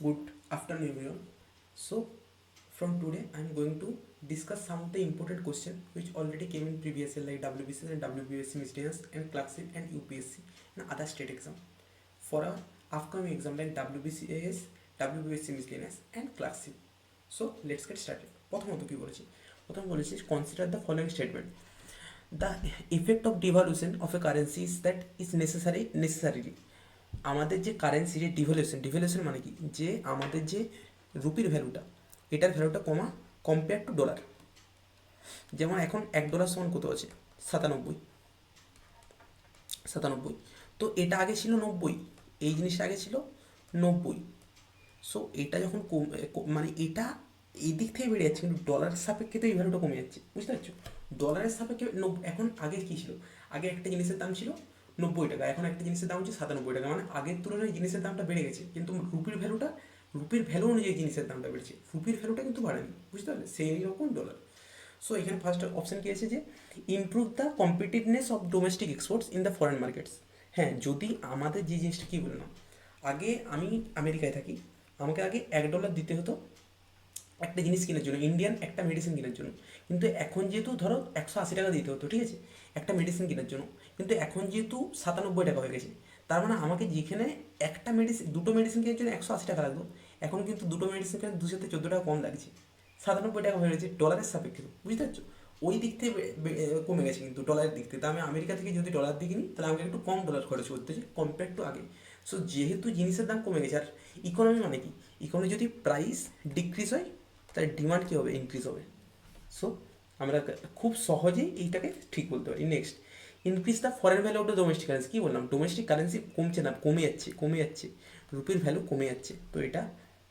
Good afternoon, everyone. So, from today, I am going to discuss some of the important questions which already came in previous year, like WBC and WBSC miscellaneous and clerkship and UPSC and other state exam. For our upcoming exam like WBCAS, WBSC miscellaneous and clerkship. So, let's get started. প্রথমত কি বলেছি? প্রথম বলেছি consider the following statement. The effect of devaluation of a currency is that is necessarily আমাদের যে currency যে devaluation মানে কি, যে আমাদের যে রুপির ভ্যালুটা, এটার ভ্যালুটা কমা কম্পেয়ার টু ডলার। যেমন এখন $1 সমান কত আছে? 97। তো এটা আগে ছিল 90, এই জিনিসটা আগে ছিল 90। সো এটা যখন মানে এটা এই দিক থেকে বেড়ে যাচ্ছে, কিন্তু ডলারের সাপেক্ষে তো এই ভ্যালুটা কমে যাচ্ছে, বুঝতে পারছো? ডলারের সাপেক্ষে এখন আগে কী ছিল? আগে একটা জিনিসের দাম ছিল 90 টাকা, এখন একটা জিনিসের দাম হচ্ছে 97 টাকা। মানে আগের তুলনায় জিনিসের দামটা বেড়ে গেছে, কিন্তু রুপির ভ্যালু অনুযায়ী জিনিসের দামটা বেড়েছে, রুপির ভ্যালুটা কিন্তু বাড়েনি, বুঝতে পারলে? সেই রকম ডলার। সো এখানে ফার্স্ট অপশান কী আছে যে improve the competitiveness of domestic exports in the foreign markets. হ্যাঁ, যদি আমাদের যে জিনিসটা কী বললাম, আগে আমি আমেরিকায় থাকি, আমাকে আগে $1 দিতে হতো একটা জিনিস কেনার জন্য, ইন্ডিয়ান একটা মেডিসিন কেনার জন্য। কিন্তু এখন যেহেতু ধরো 180 টাকা দিতে হতো, ঠিক আছে, একটা মেডিসিন কেনার জন্য, কিন্তু এখন যেহেতু 97 টাকা হয়ে গেছে, তার মানে আমাকে যেখানে দুটো মেডিসিন কেনার জন্য 180 টাকা লাগতো, এখন কিন্তু দুটো মেডিসিন কেনার 214 টাকা কম লাগছে, 97 টাকা হয়ে গেছে ডলারের সাপেক্ষে, বুঝতে পারছো? ওই দিক থেকে কমে গেছে কিন্তু ডলারের দিক থেকে। তা আমি আমেরিকা থেকে যদি ডলার দিকে নিই, তাহলে আমাকে একটু কম ডলার খরচ করতে হচ্ছে কম্পেয়ার টু আগে। সো যেহেতু জিনিসের দাম কমে গেছে, আর ইকোনমি মানে কি, ইকোনমি যদি প্রাইস ডিক্রিজ হয়, তাহলে ডিমান্ড কী হবে? ইনক্রিজ হবে। সো আমরা খুব সহজেই এইটাকে ঠিক বলতে পারি। Next, increase the foreign value of the domestic currency. কী বললাম? ডোমেস্টিক কারেন্সি কমছে না, কমে যাচ্ছে, রুপির ভ্যালু কমে যাচ্ছে। তো এটা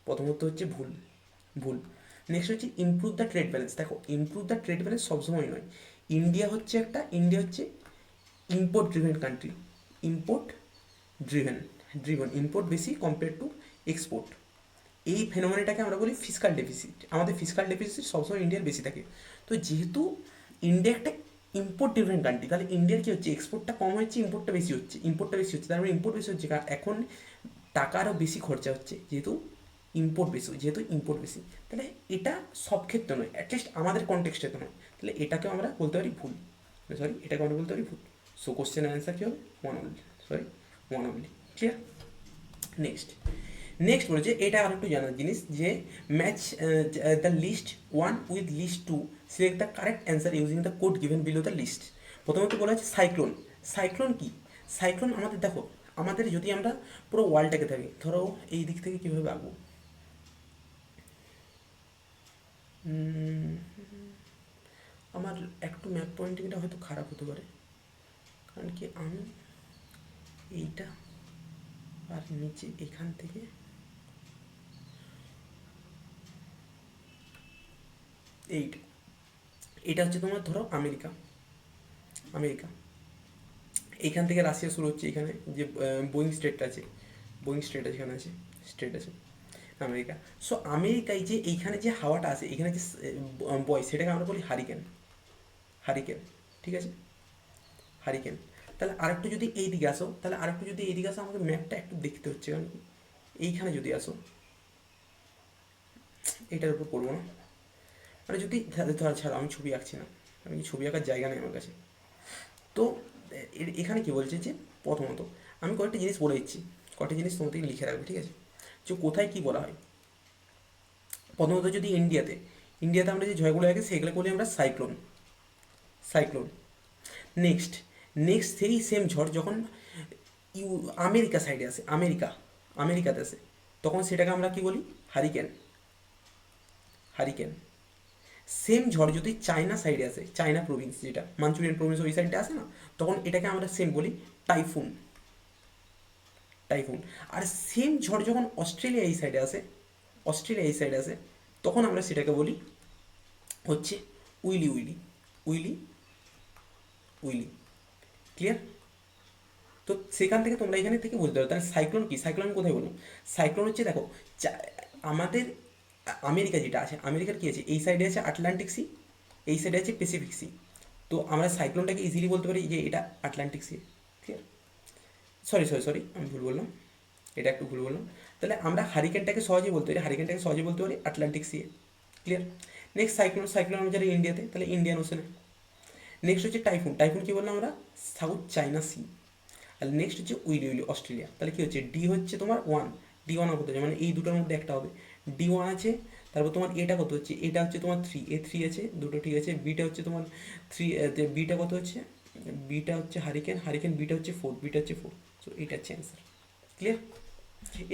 প্রথমত হচ্ছে ভুল। ভুল। নেক্সট হচ্ছে ইমপ্রুভ দ্য ট্রেড ব্যালেন্স। দেখো, ইমপ্রুভ দ্য ট্রেড ব্যালেন্স সবসময় নয়। ইন্ডিয়া হচ্ছে import driven country, import import বেশি কম্পেয়ার টু এক্সপোর্ট। এই ফেনোমেনাটাকে আমরা বলি ফিসকাল ডেফিসিট। আমাদের ফিসকাল ডেফিসিট সবসময় ইন্ডিয়ার বেশি থাকে। তো যেহেতু ইন্ডিয়া একটা ইম্পোর্ট ডিপেন্ডেন্ট কান্ট্রি, তাহলে ইন্ডিয়ার কী হচ্ছে? এক্সপোর্টটা কম হচ্ছে, ইম্পোর্টটা বেশি হচ্ছে। তার মানে ইম্পোর্ট বেশি হচ্ছে, কারণ এখন টাকা আরও বেশি খরচা হচ্ছে, যেহেতু ইম্পোর্ট বেশি। তাহলে এটা সব ক্ষেত্রে নয়, অ্যাটলিস্ট আমাদের কনটেক্সটে তো নয়। তাহলে এটাকেও আমরা বলতে পারি ভুল। এটাকে আমরা বলতে পারি ভুল। সো কোশ্চেনের অ্যান্সার কী হবে? One only. ক্লিয়ার? নেক্সট বলেছে, এটা আর একটু জানার জিনিস, যে match the list 1 with list 2, select the correct answer using the code given below the list. প্রথমত বলা হচ্ছে সাইক্লোন। সাইক্লোন কি? সাইক্লোন আমাদের, দেখো, আমাদের যদি আমরা পুরো ওয়ার্ল্ডটাকে থাকি, ধরো এই দিক থেকে কীভাবে আঁকবো, আমার একটু ম্যাপ পয়েন্টিংটা হয়তো খারাপ হতে পারে, কারণ কি আমি এইটা আর নিচে এখান থেকে এইটা, এটা হচ্ছে তোমার ধরো আমেরিকা। এইখান থেকে রাশিয়া শুরু হচ্ছে, এখানে যে বোয়িং স্ট্রেট আছে, এখানে আছে স্ট্রেট আছে আমেরিকা। সো আমেরিকায় যে এইখানে যে হাওয়াটা আছে, এখানে যে বয়, সেটাকে আমরা বলি হারিকেন। ঠিক আছে, হারিকেন। তাহলে আরেকটু যদি এই দিকে আসো, আমাকে ম্যাপটা একটু দেখতে হচ্ছে, কারণ এইখানে যদি আসো, এইটার উপর করবো না, মানে যদি ধরা, ছাড়ো, আমি ছবি আঁকছি না, আমি ছবি আঁকার জায়গা নেই আমার কাছে। তো এখানে কি বলছে যে প্রথমত আমি কয়েকটা জিনিস বলে দিচ্ছি, কয়েকটা জিনিস তোমাদেরকে লিখে রাখবে, ঠিক আছে, যে কোথায় কী বলা হয়। প্রথমত যদি ইন্ডিয়াতে আমরা যে ঝড়গুলো আগে, সেগুলো বলি আমরা সাইক্লোন। নেক্সট সেই সেম ঝড় যখন আমেরিকা সাইডে আসে, আমেরিকাতে আসে, তখন সেটাকে আমরা কি বলি? হারিকেন। সেম ঝড় যদি চায়না সাইডে আসে, চায়না প্রভিন্স, যেটা মাঞ্চুরিয়ান প্রভিন্স, ওই সাইডে আসে না, তখন এটাকে আমরা সেম বলি টাইফুন। আর সেম ঝড় যখন অস্ট্রেলিয়া এই সাইডে আসে, তখন আমরা সেটাকে বলি হচ্ছে উইলি। ক্লিয়ার? তো সেখান থেকে তোমরা এখানে থেকে বুঝতে পারো। তাহলে সাইক্লোন কি? সাইক্লোন কোথায় বলুন? সাইক্লোন হচ্ছে, দেখো, আমাদের আমেরিকা যেটা আছে, আমেরিকার কী আছে, এই সাইডে আছে আটলান্টিক সি, এই সাইডে আছে প্যাসিফিক সি। তো আমরা সাইক্লোনটাকে ইজিলি বলতে পারি যে এটা আটলান্টিক সি। ক্লিয়ার? সরি, আমি ভুল বললাম, এটা একটু ভুল বললাম। তাহলে আমরা হারিকেনটাকে সহজেই বলতে পারি, হারিকেনটাকে সহজেই বলতে পারি Atlantic sea. Clear. Next cyclone, cyclone আমরা জানি ইন্ডিয়াতে, তাহলে ইন্ডিয়ান ওশানে। নেক্সট হচ্ছে টাইফুন, টাইফুন কী বললাম আমরা, সাউথ চায়না সি। আর নেক্সট হচ্ছে উইলি, উইলি অস্ট্রেলিয়া। তাহলে কী হচ্ছে, ডি হচ্ছে তোমার ওয়ান, ডি ওয়ান কত হচ্ছে, মানে এই দুটোর মধ্যে একটা হবে, ডি ওয়ান আছে। তারপর তোমার এটা কত হচ্ছে, এটা হচ্ছে তোমার থ্রি, এ থ্রি আছে দুটো, ঠিক আছে। বিটা হচ্ছে তোমার থ্রি, বিটা কত হচ্ছে, বিটা হচ্ছে হারিকেন, হারিকেন বিটা হচ্ছে ফোর, বিটা হচ্ছে ফোর। সো এইটা হচ্ছে অ্যান্সার। ক্লিয়ার।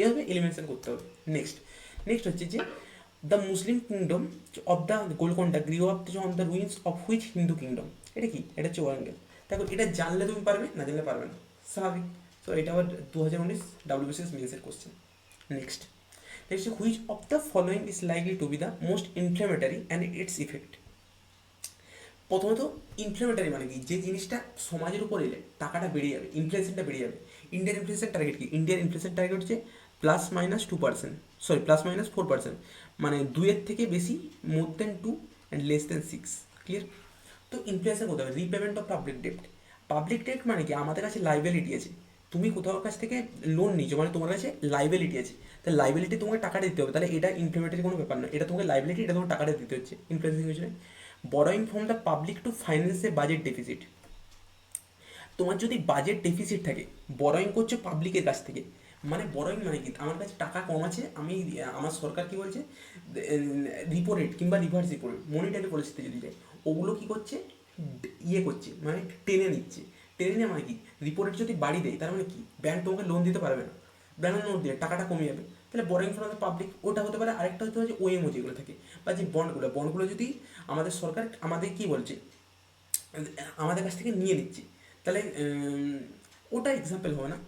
এভাবে এলিমিনেশন করতে হবে। নেক্সট, নেক্সট হচ্ছে যে the Muslim kingdom of the Golconda grew up on the ruins of which Hindu kingdom. এটা কি, এটা হচ্ছে ওয়ারাঙ্গল। দেখো এটা জানলে তুমি পারবে, না জানলে পারবে না, স্বাভাবিক। তো এটা আবার 2019 WBCS মেন্সের question. Next, next which of the following is likely to be the most inflammatory and its effect. প্রথমত ইনফ্লেমেটারি মানে কি, যে জিনিসটা সমাজের উপর এলে টাকাটা বেড়ে যাবে, ইনফ্লেশনটা বেড়ে যাবে। ইন্ডিয়ান ইনফ্লেশন টার্গেট কি, ইন্ডিয়ান ইনফ্লেশন টার্গেট হচ্ছে +-2%, সরি +-4%, মানে 2-এর থেকে বেশি, more than 2 and less than 6। Clear. তো ইনফ্লেশন কোথাও হবে, repayment of public debt. Public debt মানে কি, আমাদের কাছে লাইবিলিটি আছে, তুমি কোথাও কাছ থেকে লোন নিচ্ছ মানে তোমার কাছে লাইবিলিটি আছে, তাহলে লাইবিলিটি তোমাকে টাকাটা দিতে হবে, তাহলে এটা ইনফ্লেমেটারি কোনো ব্যাপার নয়, এটা তোমাকে লাইবিলিটি, এটা তোমাকে টাকাটা দিতে হচ্ছে, ইনফ্লেশন কিছু নেই। Borrowing from the public to finance A budget deficit. তোমার যদি বাজেট ডেফিসিট থাকে, বরোয়িং করছো পাবলিকের কাছ থেকে, মানে বরোয়িং মানে কি, আমার কাছে টাকা কম আছে, আমি আমার সরকার কি বলছে, রিপো রেট কিংবা রিভার্স রিপো রেট, মনিটারি পলিসিতে যদি যায়, ওগুলো কি করছে, ইয়ে করছে, মানে টেনে নিচ্ছে। টেনে নেওয়া মানে কি, রিপো রেট যদি বাড়ি দেয় তার মানে কি, ব্যাংক তোমাকে লোন দিতে পারবে না, ব্যাংক লোন দিয়ে টাকাটা কমে যাবে, তাহলে বরোয়িং ফ্রম দ্য পাবলিক ওটা হতে পারে। আরেকটা হতে পারে ওএমও যেগুলো থাকে, বা যে বন্ডগুলো, বন্ডগুলো যদি আমাদের সরকার আমাদের কি বলছে, আমাদের কাছ থেকে নিয়ে নিচ্ছে, তাহলে ওটা এক্সাম্পল হবে না।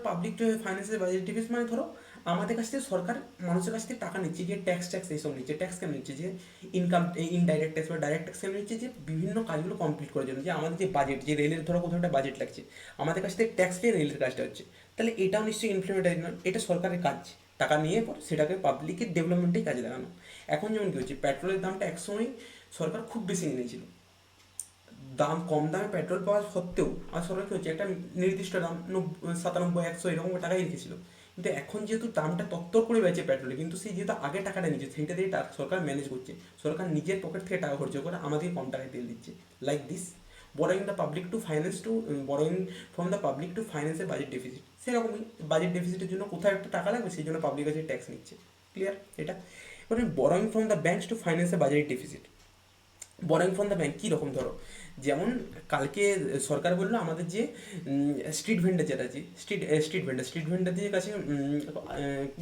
পাবলিক ফাইন্যান্সের বাজেট ডিফিসিট মানে ধরো আমাদের কাছ থেকে সরকার মানুষের কাছ থেকে টাকা নিচ্ছে, যে ট্যাক্স ট্যাক্স এইসব নিচ্ছে, ট্যাক্স কেন নিচ্ছে, যে ইনকাম ইনডাইরেক্ট ট্যাক্স বা ডাইরেক্ট ট্যাক্স কেন নিচ্ছে, যে বিভিন্ন কাজগুলো কমপ্লিট করার জন্য, যে আমাদের যে বাজেট, যে রেলের ধরো কোথাও একটা বাজেট লাগছে, আমাদের কাছ থেকে ট্যাক্স পেয়ে রেলের কাজটা হচ্ছে, তাহলে এটাও নিশ্চয়ই ইমপ্লিমেন্টারি নয়, এটা সরকারের কাজ, টাকা নিয়ে পর সেটাকে পাবলিকের ডেভেলপমেন্টেই কাজে লাগানো। এখন যেমন কী হচ্ছে, পেট্রোলের দামটা একসময় সরকার খুব বেশি নিয়ে নিয়েছিল, দাম কম দামে পেট্রোল পাওয়া সত্ত্বেও আর সরকার কী হচ্ছে, একটা নির্দিষ্ট দাম 97, 100 এরকম টাকাই রেখেছিল, কিন্তু এখন যেহেতু দামটা তত্তর করে বেড়েছে পেট্রোলে, কিন্তু সেই যেহেতু আগে টাকাটা নিচ্ছে, সেইটা দিয়ে সরকার ম্যানেজ করছে, সরকার নিজের পকেট থেকে টাকা খরচ করে আমাদের কম টাকায় তেল দিচ্ছে, like this. Borrowing the public to finance to, borrowing from the public to ফাইন্যান্সের বাজেট ডেফিসিট, সেরকমই বাজেট ডেফিসিটের জন্য কোথাও একটা টাকা লাগবে, সেই জন্য পাবলিক কাছে ট্যাক্স নিচ্ছে। ক্লিয়ার এটা। এবার borrowing from the banks to ফাইন্যান্সের budget deficit. Borrowing from the bank কী রকম, ধরো যেমন কালকে সরকার বললো আমাদের যে স্ট্রিট ভেন্ডার যেটা আছে, স্ট্রিট ভেন্ডারদের কাছে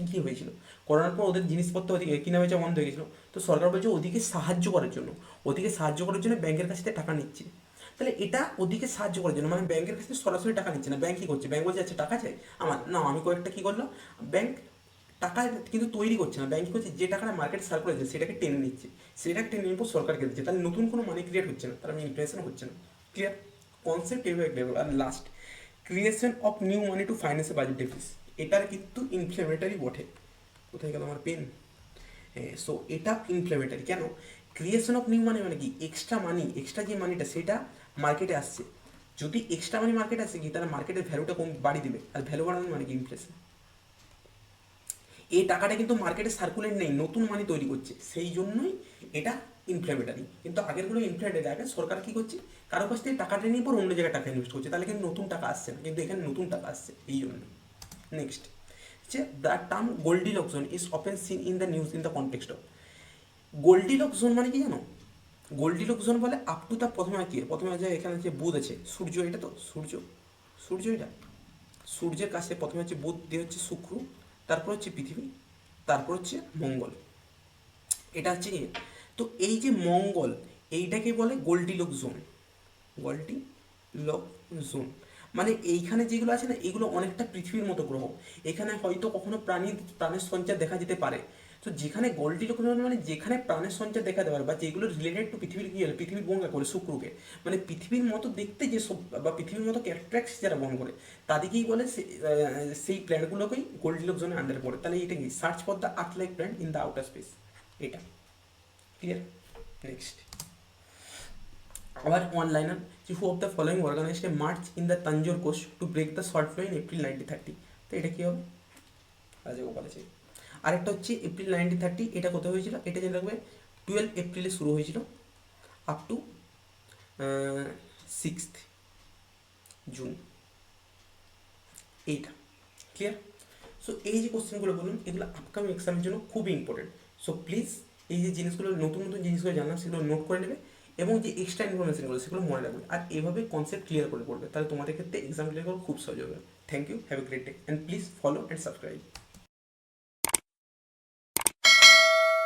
কী হয়েছিল, করোনার পর ওদের জিনিসপত্র কিনা বেচা বন্ধ হয়ে গেছিলো, তো সরকার বলছে ওদিকে সাহায্য করার জন্য, ওদিকে সাহায্য করার জন্য ব্যাংকের কাছ থেকে টাকা নিচ্ছে, তাহলে এটা ওদিকে সাহায্য করার জন্য, মানে ব্যাংকের কাছ থেকে সরাসরি টাকা নিচ্ছে না, ব্যাংক কী করছে, ব্যাংক বলছে আচ্ছা টাকা চাই আমার, না আমি কয়েকটা কী করলো, ব্যাংক টাকা কিন্তু তৈরি করছে না, ব্যাংক করছে যে টাকাটা মার্কেট সার্কুল আছে সেটাকে টেনে নিচ্ছে, সেটাকে টেনে নিয়ে সরকারকে দিচ্ছে, তাহলে নতুন কোনো মানি ক্রিয়েট হচ্ছে না, তার মানে ইনফ্লেশন হচ্ছে না। ক্লিয়ার কনসেপ্ট এভাবে ক্লিয়ার। আর last, creation of new money to finance budget deficit, এটার কিন্তু ইনফ্লেমেটারি বটে। কোথায় গেল আমার পেন, হ্যাঁ। সো এটা ইনফ্লেমেটারি কেন, ক্রিয়েশন অফ নিউ মানি মানে কি, এক্সট্রা মানি, এক্সট্রা যে মানিটা সেটা মার্কেটে আসছে, যদি এক্সট্রা মানি মার্কেটে আসে কি, তাহলে মার্কেটের ভ্যালুটা কম বাড়িয়ে দিবে, আর ভ্যালু বাড়ানো মানে কি ইনফ্লেশন। এই টাকাটা কিন্তু মার্কেটে সার্কুলেট নেই, নতুন মানি তৈরি করছে, সেই জন্যই এটা ইনফ্লেমেটারি। কিন্তু আগেরগুলো ইনফ্লেমেটারি, আগে সরকার কী করছে, কারো কাছ থেকে টাকাটা নিয়ে পর অন্য জায়গায় টাকা ইনভেস্ট করছে, তাহলে কিন্তু নতুন টাকা আসছে না, কিন্তু এখানে নতুন টাকা আসছে এই জন্য। নেক্সট হচ্ছে the term Goldilocks zone is often seen in the news in the context of. Goldilocks zone মানে কি জানো, গোল্ডিলক জোন বলে আপ টু দ্য, প্রথমে কি, প্রথমে যে এখানে যে বুধ আছে, সূর্য, এটা তো সূর্য, সূর্য এটা, সূর্যের কাছে প্রথমে হচ্ছে বুধ, দিয়ে হচ্ছে শুক্র, তারপর হচ্ছে পৃথিবী, তারপর হচ্ছে মঙ্গল, এটা হচ্ছে কি। তো এই যে মঙ্গল, এইটাকে বলে গোল্ডিলক জোন, গোল্ডিলক জোন, মানে এইখানে যেগুলো আছে না, এগুলো অনেকটা পৃথিবীর মতো গ্রহ, এখানে হয়তো কখনো প্রাণের সঞ্চার দেখা যেতে পারে। তো যেখানে গোল্ডিলক জোন মানে যেখানে প্রাণের সঞ্চার দেখা যেতে পারে, বা যেগুলো রিলেটেড টু পৃথিবীর কী হলে পৃথিবীর বহন করে শুক্রকে, মানে পৃথিবীর মতো দেখতে যে সব, বা পৃথিবীর মতো ক্যারেক্টারিস্টিক্স যারা বহন করে, তাদেরকেই বলে সেই প্ল্যানেটগুলোকেই গোল্ডিলক জোনের আন্ডারে পড়ে। তাহলে এটা কি, search for the earth like planet in the outer space, এটা ক্লিয়ার। নেক্সট আবার ওয়ান লাইনার, যে who of the following organised a march in the Tanjore coast to break the salt law in April 1930। তো এটা কী হবে, রাজাগোপালাচারী। আরেকটা হচ্ছে April 1930, এটা কোথায় হয়েছিল, এটা জেনে রাখবে 12 এপ্রিলে শুরু হয়েছিল আপ টু 6 জুন, এইটা ক্লিয়ার। সো এই যে কোশ্চেনগুলো বলুন এগুলো আপকামিং এক্সামের জন্য খুবই ইম্পর্টেন্ট। সো প্লিজ এই যে জিনিসগুলো নতুন নতুন জিনিসগুলো জানলাম সেগুলো নোট করে নেবে এবং যে এক্সট্রা ইনফরমেশনগুলো সেগুলো মনে রাখবে, আর এভাবে কনসেপ্ট ক্লিয়ার করে পড়বে, তাহলে তোমাদের ক্ষেত্রে এক্সাম ক্লিয়ার করা খুব সহজ হবে। Thank you, have a great day and please follow and subscribe.